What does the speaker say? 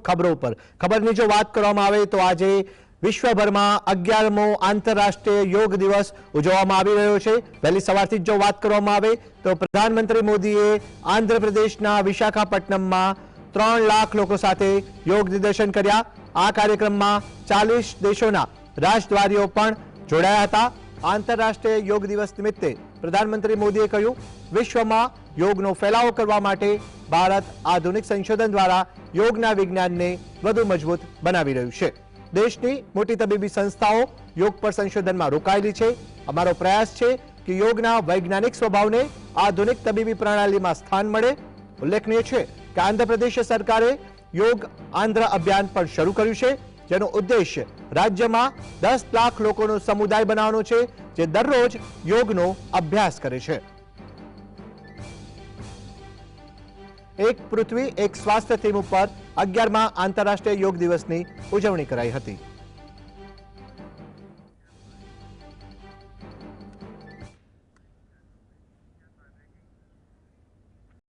खबरों पर खबरनी जो बात करवामां आवे तो आज विश्वभर में 11मो आंतरराष्ट्रीय योग दिवस उजववामां आवी रह्यो छे। वहेली सवारथी जो बात करवामां आवे तो प्रधानमंत्री मोदीए आंध्र प्रदेशना विशाखापट्टनम में 3 लाख लोको साथे योग निदर्शन कर्या। आ कार्यक्रम में 40 देशोना राजद्वारीओ पण जोड़ाया हता। आंतरराष्ट्रीय योग दिवस निमित्ते प्रधानमंत्री मोदीए कह्युं, विश्वमां योगनो फैलावो करवा माटे भारत आधुनिक संशोधन द्वारा योगना विज्ञानने વધુ મજબૂત બનાવી રહ્યું છે। દેશની મોટી તબીબી સંસ્થાઓ યોગ પર સંશોધનમાં રોકાયેલી છે। અમારો પ્રયાસ છે કે યોગના વૈજ્ઞાનિક સ્વભાવને આધુનિક તબીબી પ્રણાલીમાં સ્થાન મળે। ઉલ્લેખનીય છે કે આંધ્રપ્રદેશ સરકારે યોગ આંધ્ર અભિયાન પણ શરૂ કર્યું છે, જેનો ઉદ્દેશ્ય રાજ્યમાં 10 લાખ લોકોનો સમુદાય બનાવવાનો છે, જે દરરોજ યોગનો અભ્યાસ કરે છે। एक पृथ्वी एक स्वास्थ्य थीम पर 11मा आंतरराष्ट्रीय योग दिवस की उजवणी कराई हती।